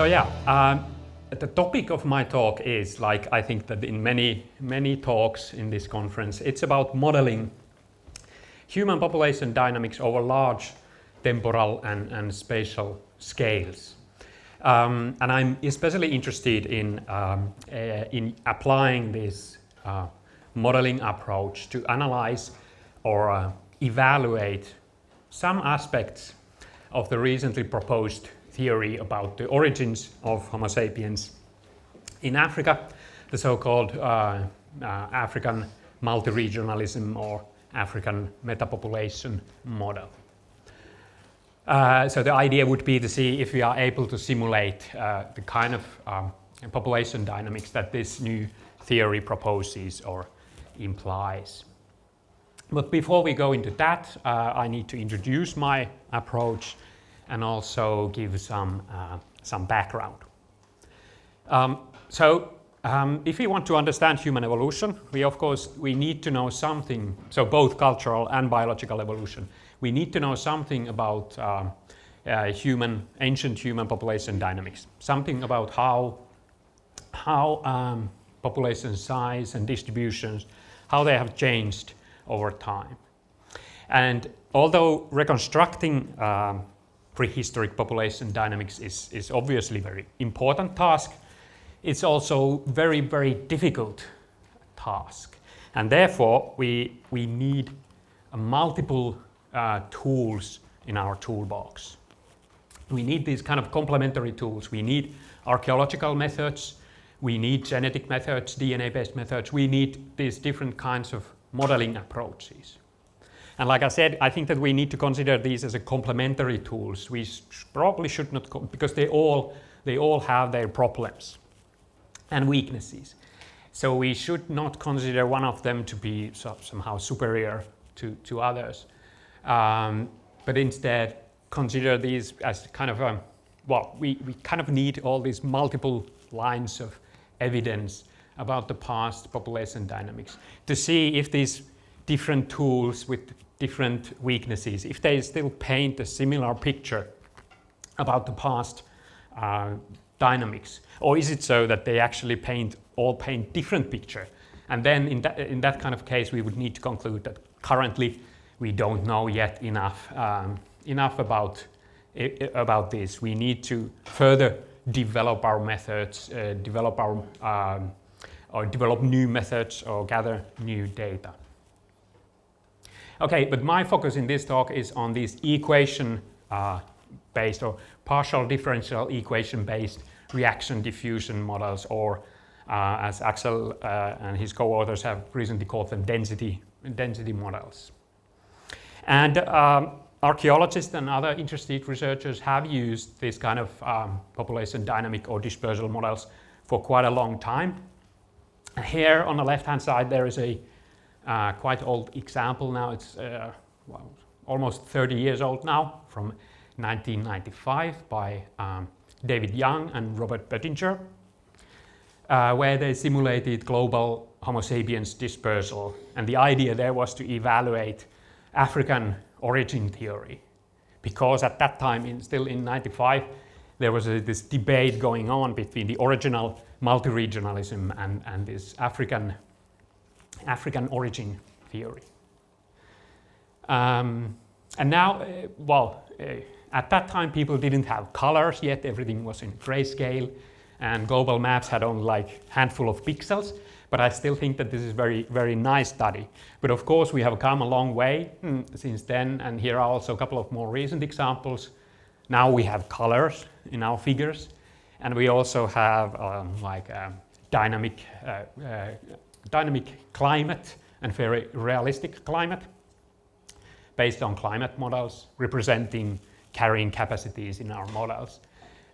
So yeah, the topic of my talk is, like I think that in many talks in this conference, it's about modeling human population dynamics over large temporal and spatial scales. And I'm especially interested in applying this modeling approach to analyze or evaluate some aspects of the recently proposed theory about the origins of Homo sapiens in Africa, the so-called African multi-regionalism or African metapopulation model. So the idea would be to see if we are able to simulate the kind of population dynamics that this new theory proposes or implies. But before we go into that, I need to introduce my approach and also give some background. If we want to understand human evolution, we need to know something, so both cultural and biological evolution, we need to know something about ancient human population dynamics, something about how population size and distributions, how they have changed over time. And although reconstructing prehistoric population dynamics is obviously a very important task, it's also very, very difficult task. And therefore, we need multiple tools in our toolbox. We need these kind of complementary tools. We need archaeological methods, we need genetic methods, DNA-based methods, we need these different kinds of modeling approaches. And like I said, I think that we need to consider these as a complementary tools. We probably should not, because they all have their problems and weaknesses. So we should not consider one of them to be somehow superior to others, but instead consider these as kind of we kind of need all these multiple lines of evidence about the past population dynamics to see if these different tools with different weaknesses, if they still paint a similar picture about the past dynamics, or is it so that they actually paint different picture? And then in that kind of case, we would need to conclude that currently we don't know yet enough about this. We need to further develop our methods, develop new methods, or gather new data. Okay, but my focus in this talk is on these equation-based or partial differential equation-based reaction diffusion models, or as Axel and his co-authors have recently called them, density models. And archaeologists and other interested researchers have used this kind of population dynamic or dispersal models for quite a long time. Here on the left-hand side there is a quite old example now. It's almost 30 years old now, from 1995 by David Young and Robert Böttinger, where they simulated global Homo sapiens dispersal. And the idea there was to evaluate African origin theory, because at that time, still in 95, there was this debate going on between the original multi-regionalism and this African origin theory. And now, at that time people didn't have colors yet, everything was in grayscale, and global maps had only like a handful of pixels, but I still think that this is very, very nice study. But of course we have come a long way since then, and here are also a couple of more recent examples. Now we have colors in our figures, and we also have dynamic climate and very realistic climate based on climate models representing carrying capacities in our models.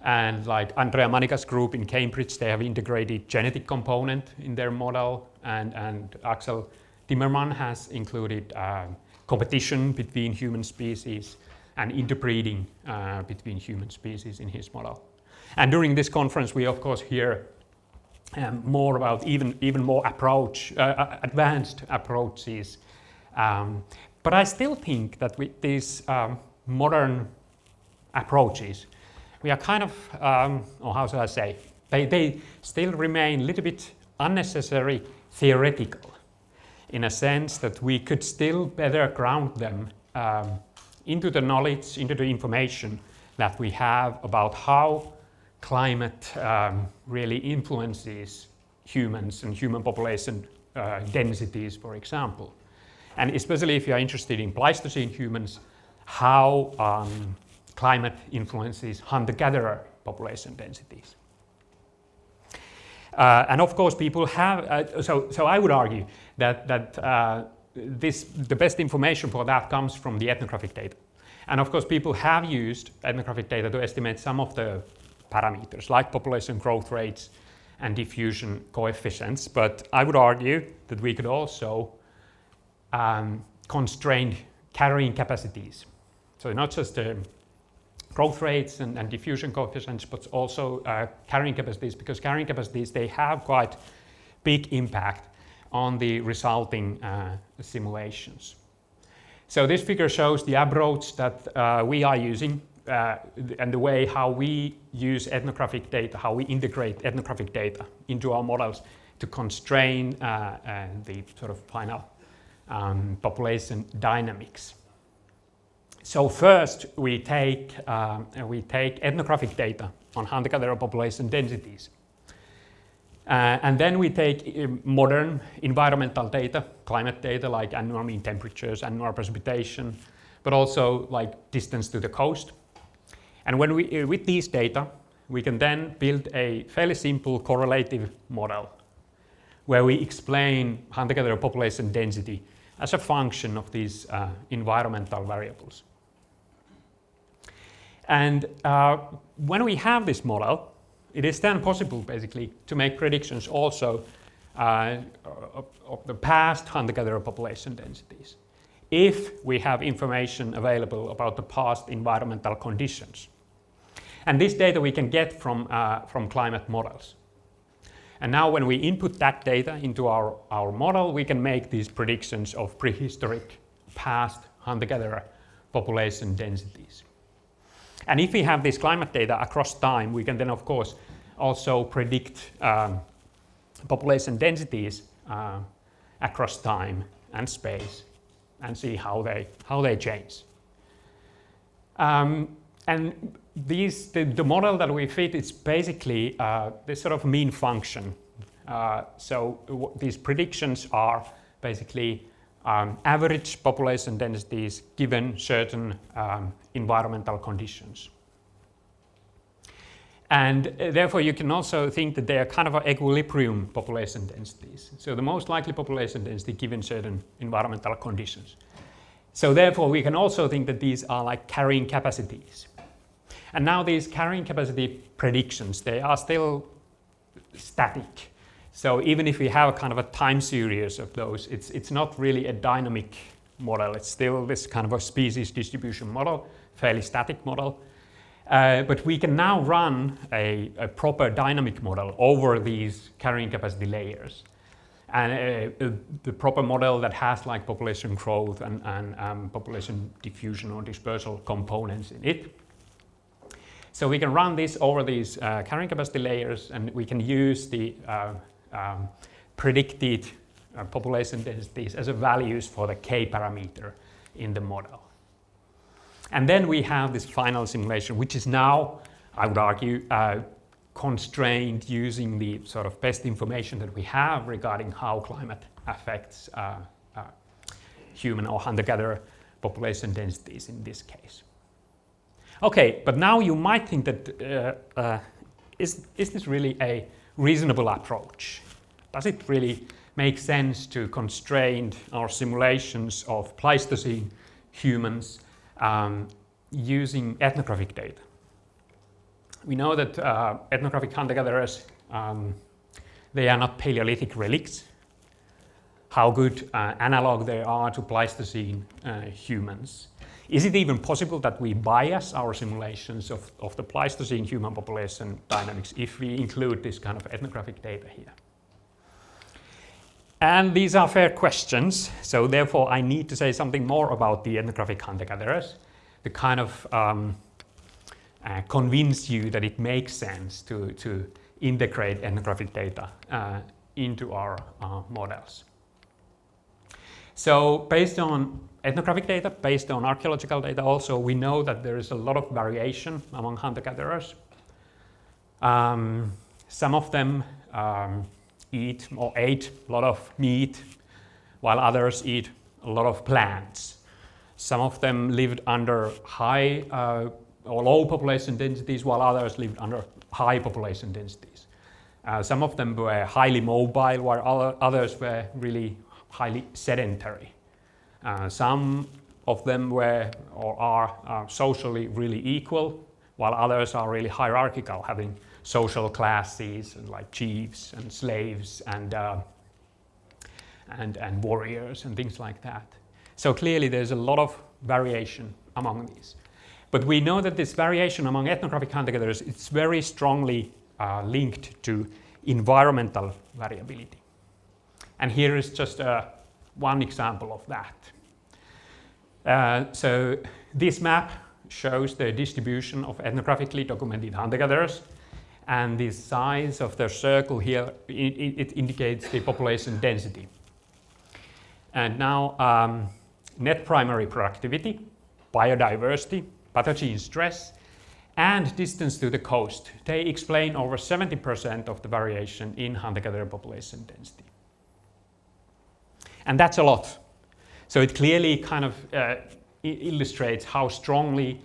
And like Andrea Manica's group in Cambridge, they have integrated genetic component in their model, and Axel Timmermann has included competition between human species and interbreeding between human species in his model. And during this conference we of course hear more about even more advanced approaches. But I still think that with these modern approaches, we are kind of, or how should I say, they still remain a little bit unnecessary theoretical, in a sense that we could still better ground them into the knowledge, into the information that we have about how climate really influences humans and human population densities, for example. And especially if you are interested in Pleistocene humans, how climate influences hunter-gatherer population densities. And of course, people have, so I would argue that the best information for that comes from the ethnographic data. And of course, people have used ethnographic data to estimate some of the parameters, like population growth rates and diffusion coefficients. But I would argue that we could also constrain carrying capacities. So not just the growth rates and diffusion coefficients, but also carrying capacities, because carrying capacities, they have quite big impact on the resulting simulations. So this figure shows the approach that we are using and the way how we use ethnographic data, how we integrate ethnographic data into our models to constrain the sort of final population dynamics. So first we take ethnographic data on hunter-gatherer population densities. And then we take modern environmental data, climate data like annual mean temperatures, annual precipitation, but also like distance to the coast. And when we, with these data, we can then build a fairly simple correlative model where we explain hunter-gatherer population density as a function of these environmental variables. And when we have this model, it is then possible basically to make predictions also of the past hunter-gatherer population densities, if we have information available about the past environmental conditions. And this data we can get from climate models. And now when we input that data into our model, we can make these predictions of prehistoric past hunter-gatherer population densities. And if we have this climate data across time, we can then of course also predict population densities across time and space and see how they change. And the model that we fit is basically this sort of mean function. So these predictions are basically average population densities given certain environmental conditions. And therefore you can also think that they are kind of equilibrium population densities. So the most likely population density given certain environmental conditions. So therefore we can also think that these are like carrying capacities. And now these carrying capacity predictions, they are still static. So even if we have a kind of a time series of those, it's not really a dynamic model. It's still this kind of a species distribution model, fairly static model. But we can now run a proper dynamic model over these carrying capacity layers. And the proper model that has like population growth and population diffusion or dispersal components in it. So we can run this over these carrying capacity layers, and we can use the predicted population densities as a values for the K parameter in the model. And then we have this final simulation, which is now, I would argue, constrained using the sort of best information that we have regarding how climate affects human or hunter-gatherer population densities in this case. Okay, but now you might think that is this really a reasonable approach? Does it really make sense to constrain our simulations of Pleistocene humans using ethnographic data? We know that ethnographic hunter-gatherers, they are not Paleolithic relics. How good analog they are to Pleistocene humans. Is it even possible that we bias our simulations of the Pleistocene human population dynamics if we include this kind of ethnographic data here? And these are fair questions, so therefore I need to say something more about the ethnographic hunter-gatherers, the kind of convince you that it makes sense to integrate ethnographic data into our models. So based on ethnographic data, based on archaeological data also, we know that there is a lot of variation among hunter-gatherers. Some of them eat or ate a lot of meat, while others eat a lot of plants. Some of them lived under high or low population densities, while others lived under high population densities. Some of them were highly mobile, while others were really highly sedentary. Some of them were or are socially really equal, while others are really hierarchical, having social classes like chiefs and slaves and warriors and things like that. So clearly there's a lot of variation among these. But we know that this variation among ethnographic hunter-gatherers is very strongly linked to environmental variability. And here is just one example of that. So this map shows the distribution of ethnographically documented hunter-gatherers, and the size of the circle here, it indicates the population density. And now net primary productivity, biodiversity, pathogen stress, and distance to the coast, they explain over 70% of the variation in hunter-gatherer population density. And that's a lot. So it clearly kind of illustrates how strongly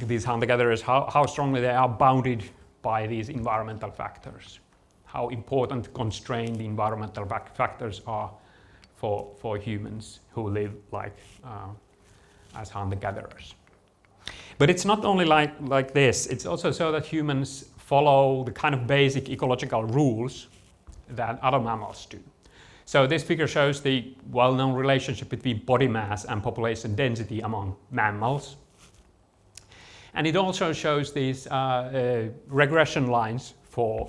these hunter-gatherers, how strongly they are bounded by these environmental factors, how important constrained the environmental factors are for humans who live like as hunter-gatherers. But it's not only like this, it's also so that humans follow the kind of basic ecological rules that other mammals do. So this figure shows the well-known relationship between body mass and population density among mammals. And it also shows these regression lines for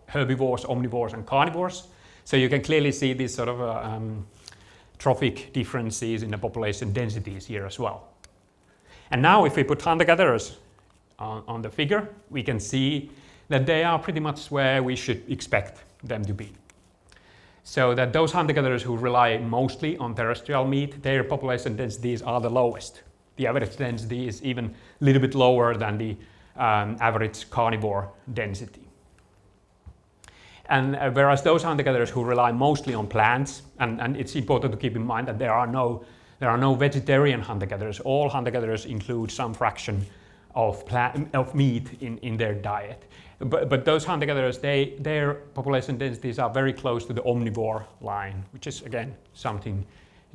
herbivores, omnivores, and carnivores. So you can clearly see these sort of trophic differences in the population densities here as well. And now if we put hunter-gatherers on the figure, we can see that they are pretty much where we should expect them to be. So that those hunter-gatherers who rely mostly on terrestrial meat, their population densities are the lowest. The average density is even a little bit lower than the average carnivore density. And whereas those hunter-gatherers who rely mostly on plants, and it's important to keep in mind that there are no vegetarian hunter-gatherers. All hunter-gatherers include some fraction of meat in their diet. But those hunter-gatherers, their population densities are very close to the omnivore line, which is again something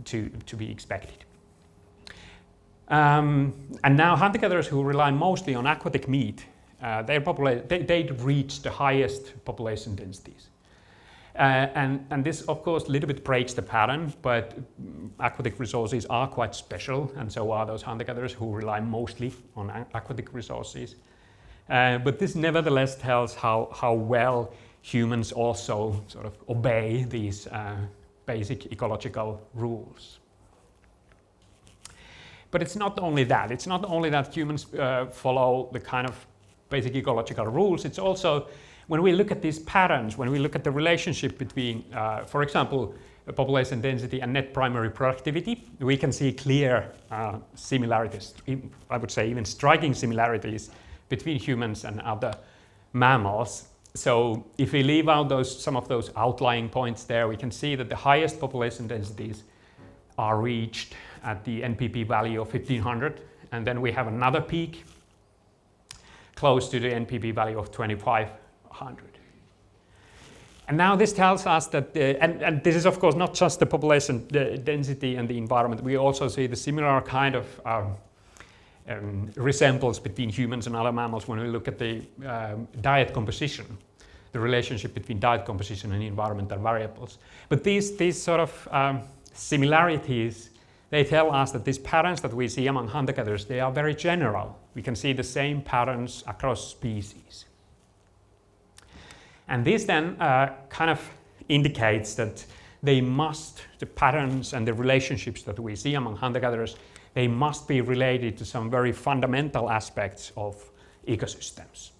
to be expected. And now hunter-gatherers who rely mostly on aquatic meat, they reach the highest population densities. And this, of course, a little bit breaks the pattern, but aquatic resources are quite special, and so are those hunter-gatherers who rely mostly on aquatic resources. But this nevertheless tells how well humans also sort of obey these basic ecological rules. But it's not only that. It's not only that humans follow the kind of basic ecological rules. It's also when we look at these patterns, when we look at the relationship between, for example, population density and net primary productivity, we can see clear similarities, I would say even striking similarities between humans and other mammals. So if we leave out some of those outlying points there, we can see that the highest population densities are reached at the NPP value of 1500, and then we have another peak close to the NPP value of 2500. And now this tells us that, and this is of course not just the population density and the environment, we also see the similar kind of resemblance between humans and other mammals when we look at the diet composition, the relationship between diet composition and environmental variables. But these sort of similarities, they tell us that these patterns that we see among hunter-gatherers, they are very general. We can see the same patterns across species. And this then kind of indicates that the patterns and the relationships that we see among hunter-gatherers, they must be related to some very fundamental aspects of ecosystems.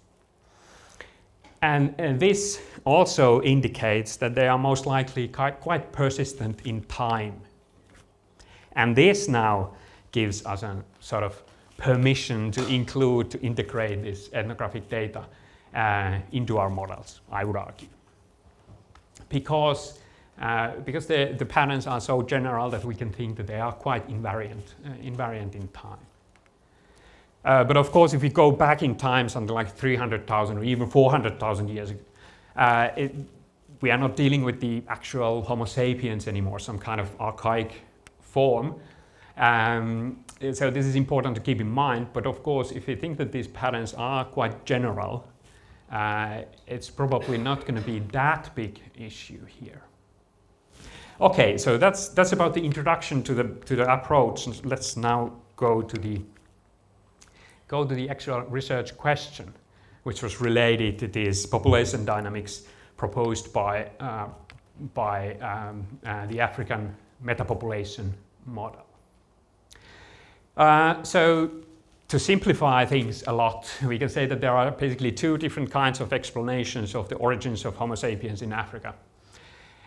And this also indicates that they are most likely quite persistent in time. And this now gives us a sort of permission to integrate this ethnographic data into our models, I would argue. Because the patterns are so general that we can think that they are quite invariant in time. But of course, if we go back in time, something like 300,000 or even 400,000 years ago, we are not dealing with the actual Homo sapiens anymore, some kind of archaic form. So this is important to keep in mind, but of course, if you think that these patterns are quite general, it's probably not going to be that big issue here. Okay, so that's about the introduction to the approach. Let's now go to the actual research question, which was related to these population dynamics proposed by the African metapopulation model. So to simplify things a lot, we can say that there are basically two different kinds of explanations of the origins of Homo sapiens in Africa.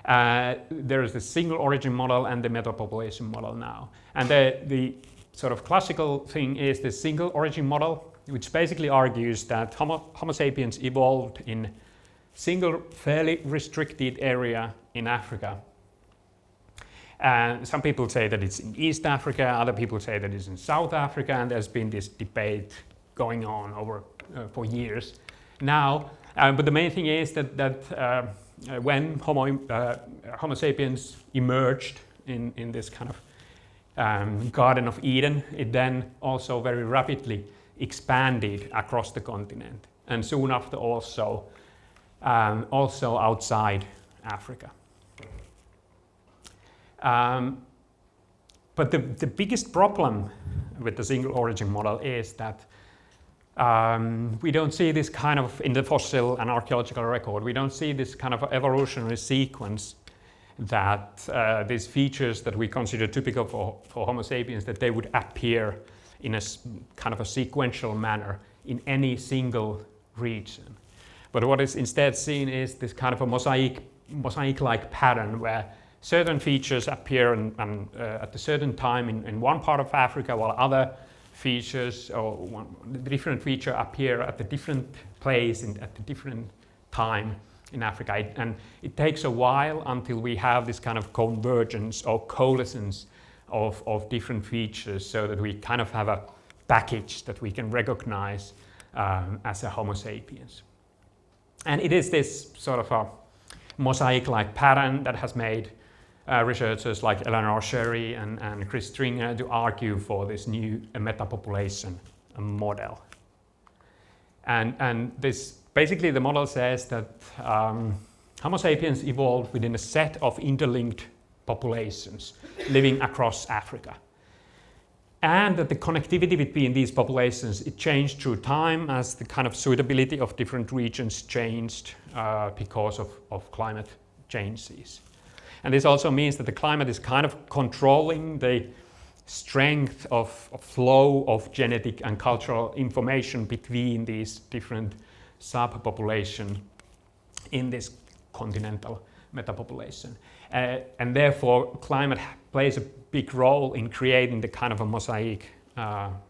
There is the single origin model and the metapopulation model now. And the sort of classical thing is the single origin model, which basically argues that Homo sapiens evolved in single, fairly restricted area in Africa. And some people say that it's in East Africa, other people say that it's in South Africa, and there's been this debate going on for years now. But the main thing is that when Homo sapiens emerged in this kind of Garden of Eden, it then also very rapidly expanded across the continent, and soon after also outside Africa. But the biggest problem with the single origin model is that we don't see this kind of, in the fossil and archaeological record, we don't see this kind of evolutionary sequence that these features that we consider typical for Homo sapiens, that they would appear in a kind of a sequential manner in any single region. But what is instead seen is this kind of a mosaic-like pattern where certain features appear at a certain time in one part of Africa, while other features or different feature appear at a different place at a different time in Africa. And it takes a while until we have this kind of convergence or coalescence of different features, so that we kind of have a package that we can recognize as a Homo sapiens. And it is this sort of a mosaic-like pattern that has made researchers like Eleanor Sherry and Chris Stringer to argue for this new metapopulation model. And this basically, the model says that Homo sapiens evolved within a set of interlinked populations living across Africa. And that the connectivity between these populations, it changed through time as the kind of suitability of different regions changed because of climate changes. And this also means that the climate is kind of controlling the strength of flow of genetic and cultural information between these different subpopulations in this continental metapopulation. And therefore, climate plays a big role in creating the kind of a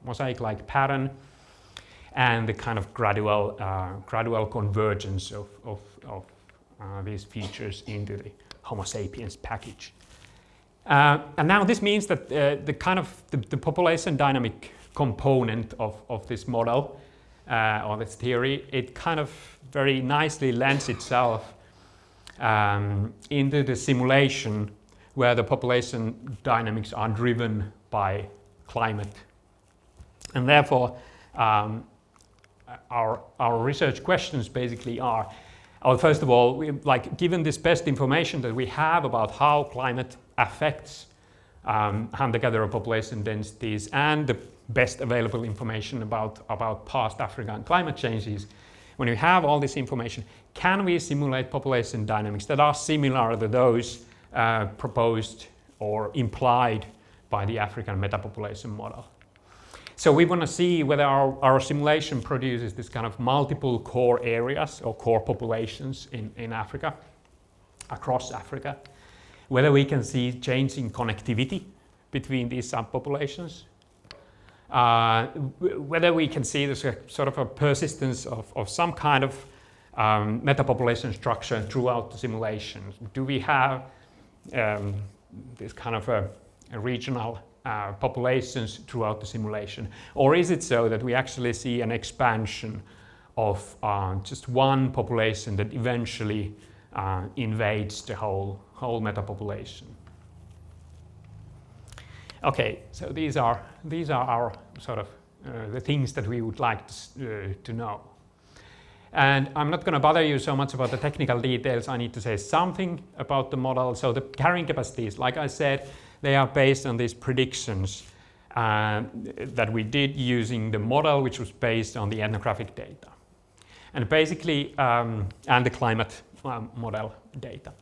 mosaic-like pattern and the kind of gradual convergence of these features into the Homo sapiens package. And now this means that the population dynamic component of this model or this theory, it kind of very nicely lends itself into the simulation where the population dynamics are driven by climate. And therefore, our research questions basically are, first of all, given this best information that we have about how climate affects hunter-gatherer population densities and the best available information about past African climate changes, when we have all this information, can we simulate population dynamics that are similar to those proposed or implied by the African metapopulation model. So we want to see whether our simulation produces this kind of multiple core areas or core populations in Africa, across Africa, whether we can see change in connectivity between these subpopulations, whether we can see this sort of a persistence of some kind of metapopulation structure throughout the simulation. Do we have this kind of a regional populations throughout the simulation, or is it so that we actually see an expansion of just one population that eventually invades the whole metapopulation? Okay, so these are our sort of the things that we would like to know. And I'm not going to bother you so much about the technical details. I need to say something about the model. So the carrying capacities, like I said, they are based on these predictions that we did using the model, which was based on the ethnographic data. And basically, and the climate model data.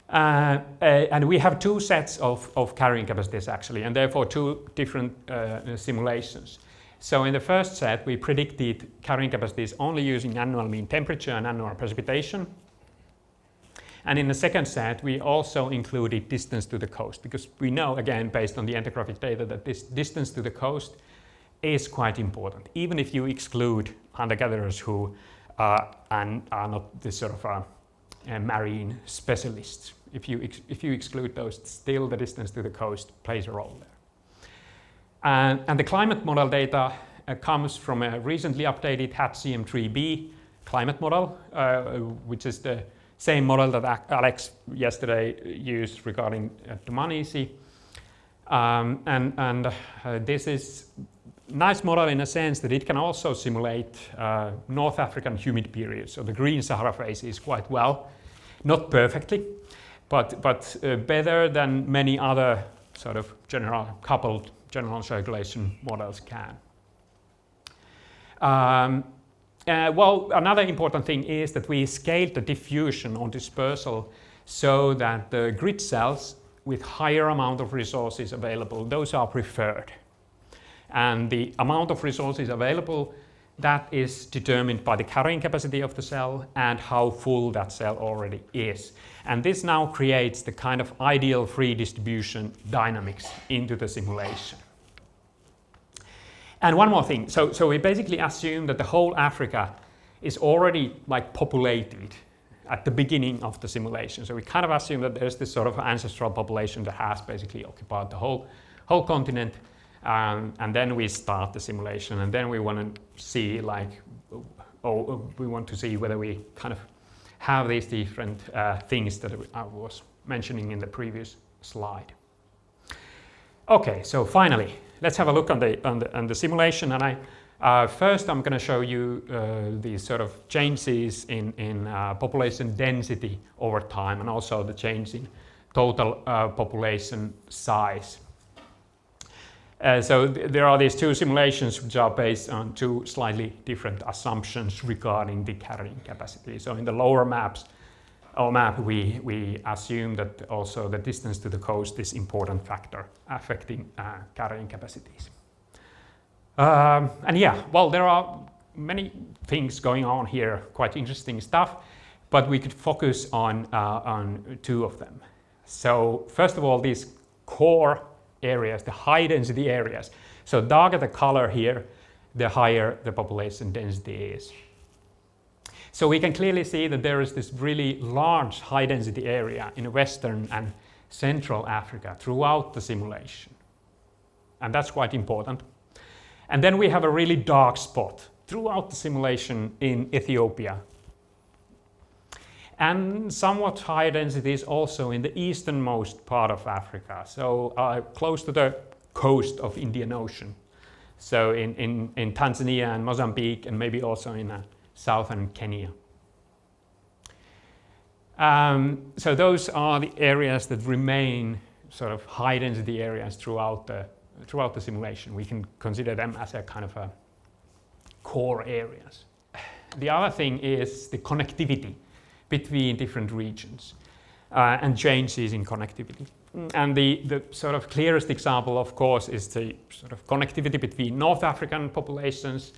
And we have two sets of carrying capacities actually, and therefore two different simulations. So in the first set, we predicted carrying capacities only using annual mean temperature and annual precipitation. And in the second set, we also included distance to the coast, because we know, again, based on the ethnographic data, that this distance to the coast is quite important, even if you exclude hunter-gatherers who are not this sort of marine specialists. If you exclude those, still the distance to the coast plays a role there. And the climate model data comes from a recently updated HAT-CM3B climate model, which is the same model that Alex yesterday used regarding Dmanisi. This is a nice model in a sense that it can also simulate North African humid periods. So the green Sahara phase is quite well, not perfectly, but better than many other sort of coupled general circulation models can. Well, another important thing is that we scaled the diffusion on dispersal so that the grid cells with higher amount of resources available, those are preferred. And the amount of resources available, that is determined by the carrying capacity of the cell and how full that cell already is. And this now creates the kind of ideal free distribution dynamics into the simulation. And one more thing, so we basically assume that the whole Africa is already like populated at the beginning of the simulation. So we kind of assume that there's this sort of ancestral population that has basically occupied the whole continent, and then we start the simulation, and then we want to see whether we kind of have these different things that I was mentioning in the previous slide. Okay, so finally, let's have a look on the simulation, and first I'm going to show you these sort of changes in population density over time, and also the change in total population size. So there are these two simulations which are based on two slightly different assumptions regarding the carrying capacity. So in the lower map, we assume that also the distance to the coast is important factor affecting carrying capacities. And yeah, well, there are many things going on here, quite interesting stuff, but we could focus on two of them. So first of all, these core areas, the high density areas. So darker the color here, the higher the population density is. So we can clearly see that there is this really large high density area in Western and Central Africa throughout the simulation. And that's quite important. And then we have a really dark spot throughout the simulation in Ethiopia. And somewhat high densities also in the easternmost part of Africa, so close to the coast of Indian Ocean. So in Tanzania and Mozambique, and maybe also in southern Kenya. So those are the areas that remain sort of high density areas throughout the simulation. We can consider them as a kind of a core areas. The other thing is the connectivity between different regions. and changes in connectivity. And the sort of clearest example, of course, is the sort of connectivity between North African populations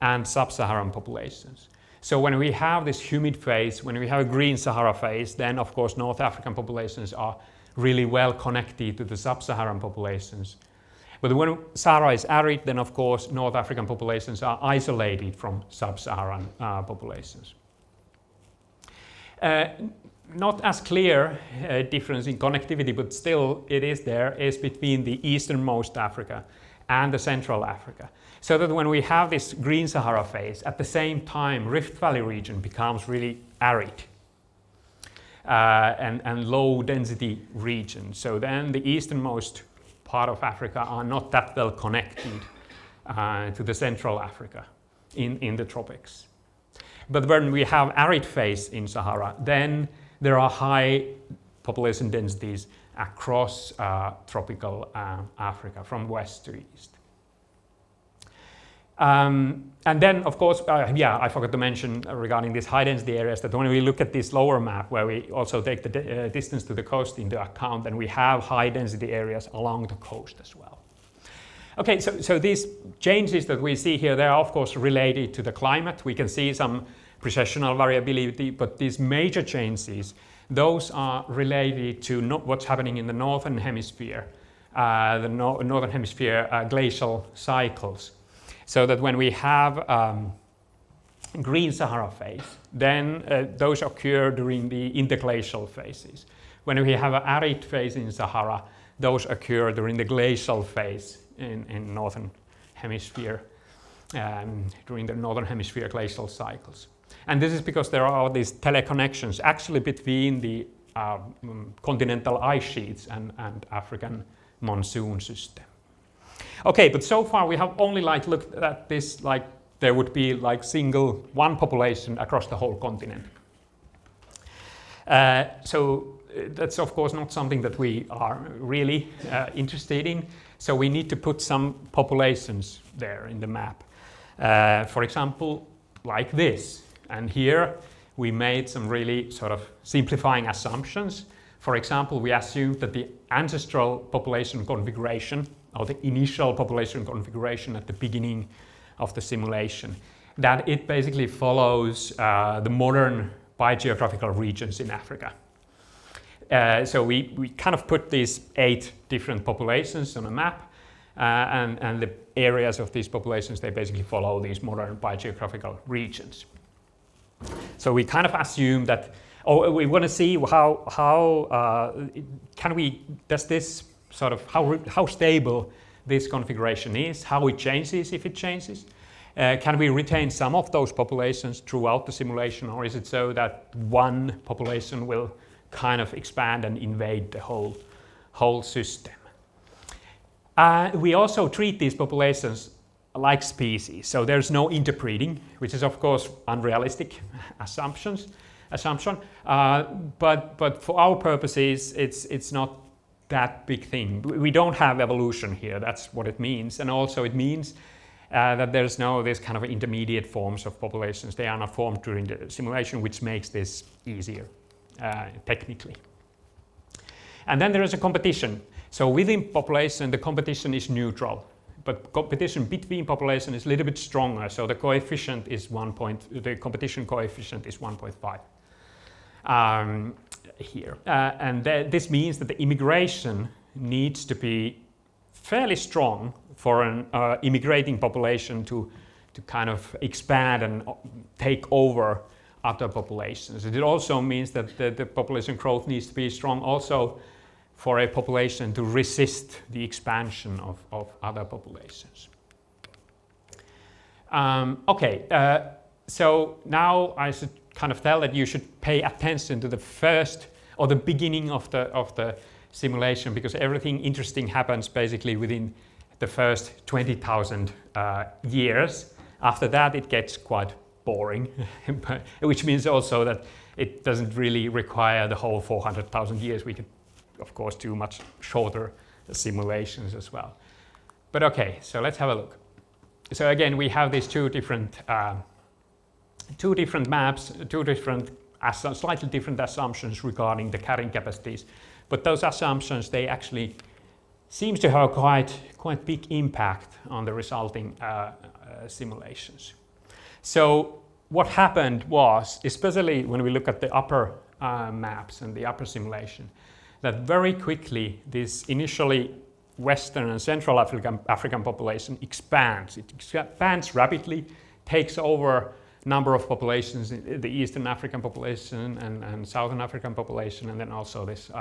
and sub-Saharan populations. So when we have this humid phase, when we have a green Sahara phase, then of course North African populations are really well connected to the sub-Saharan populations. But when Sahara is arid, then of course North African populations are isolated from sub-Saharan populations. Not as clear difference in connectivity, but still it is there, is between the easternmost Africa and the Central Africa. So that when we have this green Sahara phase, at the same time Rift Valley region becomes really arid and low density region. So then the easternmost part of Africa are not that well connected to the Central Africa in the tropics. But when we have arid phase in Sahara, then there are high population densities across tropical Africa from west to east. And then, of course, I forgot to mention regarding these high density areas that when we look at this lower map, where we also take the distance to the coast into account, then we have high density areas along the coast as well. Okay, so these changes that we see here, they are of course related to the climate. We can see some precessional variability, but these major changes, those are related to what's happening in the northern hemisphere, northern hemisphere glacial cycles. So that when we have green Sahara phase, then those occur during the interglacial phases. When we have an arid phase in Sahara, those occur during the glacial phase in northern hemisphere, during the northern hemisphere glacial cycles. And this is because there are these teleconnections actually between the continental ice sheets and African monsoon system. Okay, but so far we have only looked at this like there would be like one population across the whole continent. So that's of course not something that we are really interested in. So we need to put some populations there in the map. For example, like this. And here we made some really sort of simplifying assumptions. For example, we assumed that the ancestral population configuration, or the initial population configuration at the beginning of the simulation, that it basically follows the modern biogeographical regions in Africa. So we kind of put these 8 different populations on a map, and the areas of these populations, they basically follow these modern biogeographical regions. So we kind of assume that, we want to see how stable this configuration is, how it changes if it changes. Can we retain some of those populations throughout the simulation, or is it so that one population will kind of expand and invade the whole system? We also treat these populations like species, so there's no interbreeding, which is of course unrealistic assumption. But for our purposes, it's not that big thing. We don't have evolution here. That's what it means, and also it means that there's no this kind of intermediate forms of populations. They are not formed during the simulation, which makes this easier technically. And then there is a competition. So within population, the competition is neutral, but competition between population is a little bit stronger. So the coefficient is the competition coefficient is 1.5 here, and this means that the immigration needs to be fairly strong for an immigrating population to kind of expand and take over other populations. It also means that the population growth needs to be strong also for a population to resist the expansion of other populations. So now I should kind of tell that you should pay attention to the first or the beginning of the simulation, because everything interesting happens basically within the first 20,000 years. After that, it gets quite boring, which means also that it doesn't really require the whole 400,000 years. We could, of course, do much shorter simulations as well. But okay, so let's have a look. So again, we have these two different maps, two different slightly different assumptions regarding the carrying capacities. But those assumptions, they actually seem to have quite big impact on the resulting simulations. So what happened was, especially when we look at the upper maps and the upper simulation, that very quickly this initially Western and Central African population expands. It expands rapidly, takes over number of populations, the Eastern African population and Southern African population, and then also this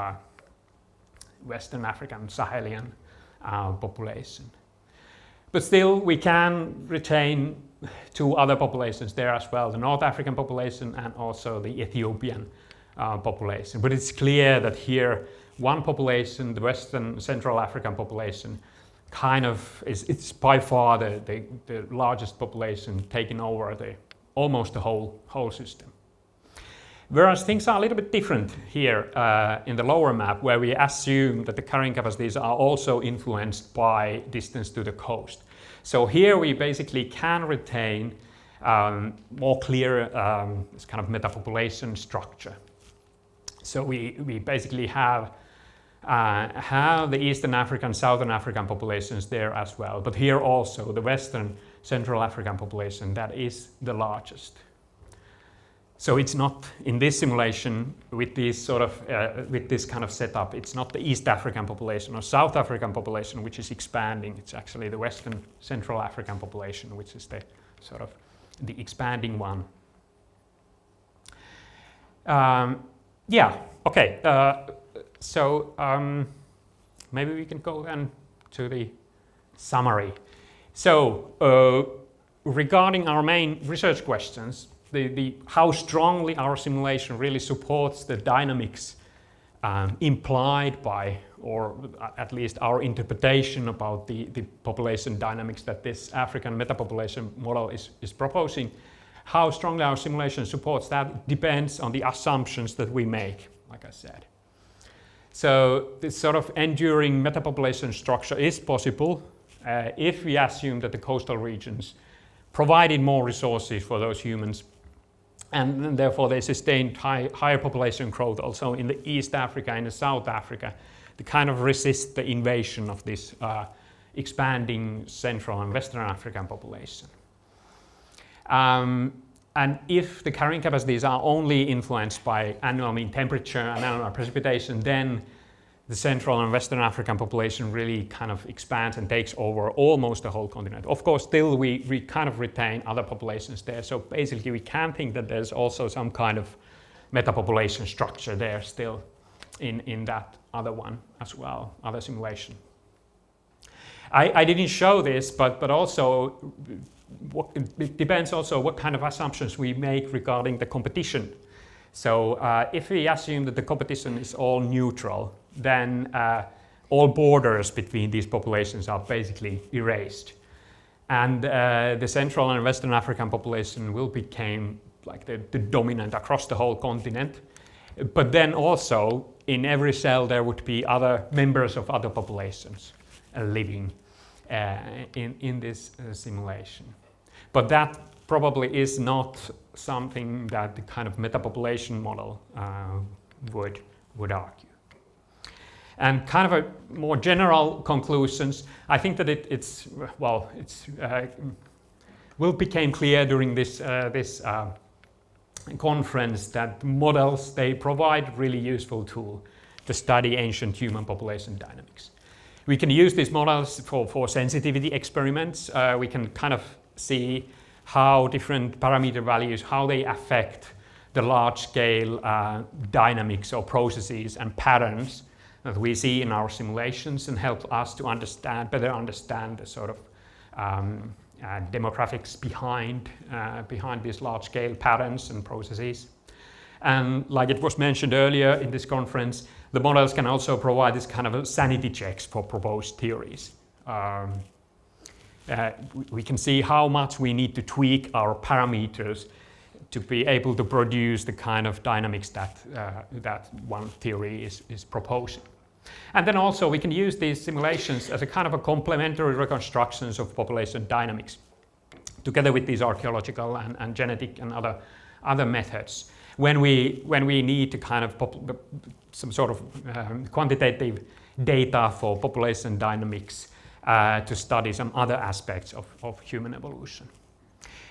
Western African Sahelian population. But still, we can retain two other populations there as well, the North African population and also the Ethiopian population. But it's clear that here, one population, the Western Central African population, kind of it's by far the largest population, taking over almost the whole system. Whereas things are a little bit different here in the lower map, where we assume that the carrying capacities are also influenced by distance to the coast. So here we basically can retain more clear this kind of metapopulation structure. So we basically have the Eastern African, Southern African populations there as well. But here also the Western Central African population, that is the largest. So it's not in this simulation with this sort of with this kind of setup. It's not the East African population or South African population which is expanding. It's actually the Western Central African population which is the sort of the expanding one. Yeah. Okay. So maybe we can go then to the summary. So regarding our main research questions, how strongly our simulation really supports the dynamics implied by, or at least our interpretation about the population dynamics that this African metapopulation model is proposing, how strongly our simulation supports that depends on the assumptions that we make, like I said. So this sort of enduring metapopulation structure is possible if we assume that the coastal regions provided more resources for those humans, and therefore they sustained higher population growth also in the East Africa and the South Africa to kind of resist the invasion of this expanding Central and Western African population. And if the carrying capacities are only influenced by annual mean temperature and annual precipitation, then the Central and Western African population really kind of expands and takes over almost the whole continent. Of course, still we kind of retain other populations there. So basically we can think that there's also some kind of metapopulation structure there still in that other one as well, other simulation. I didn't show this, but also it depends also what kind of assumptions we make regarding the competition. So if we assume that the competition is all neutral, then all borders between these populations are basically erased. And the Central and Western African population will become like the dominant across the whole continent. But then also in every cell there would be other members of other populations living in this simulation. But that probably is not something that the kind of metapopulation model would argue. And kind of a more general conclusions, I think that it will become clear during this conference that models, they provide really useful tool to study ancient human population dynamics. We can use these models for sensitivity experiments. We can kind of see how different parameter values, how they affect the large-scale dynamics or processes and patterns that we see in our simulations, and help us to better understand the sort of demographics behind these large-scale patterns and processes. And like it was mentioned earlier in this conference, the models can also provide this kind of sanity checks for proposed theories. We can see how much we need to tweak our parameters to be able to produce the kind of dynamics that one theory is proposing. And then also we can use these simulations as a kind of a complementary reconstructions of population dynamics together with these archaeological and genetic and other methods. when we need to kind of some sort of quantitative data for population dynamics to study some other aspects of human evolution.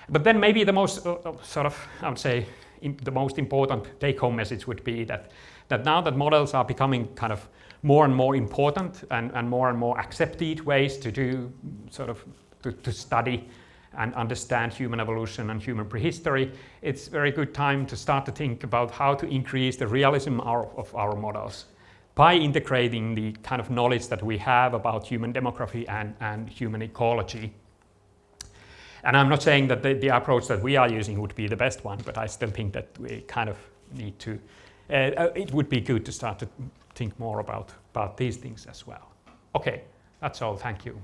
But then maybe the most I would say, the most important take-home message would be that now that models are becoming kind of more and more important and more accepted ways to do to study and understand human evolution and human prehistory, it's a very good time to start to think about how to increase the realism of our models by integrating the kind of knowledge that we have about human demography and human ecology. And I'm not saying that the approach that we are using would be the best one, but I still think that we kind of need to, it would be good to start to think more about these things as well. Okay, that's all. Thank you.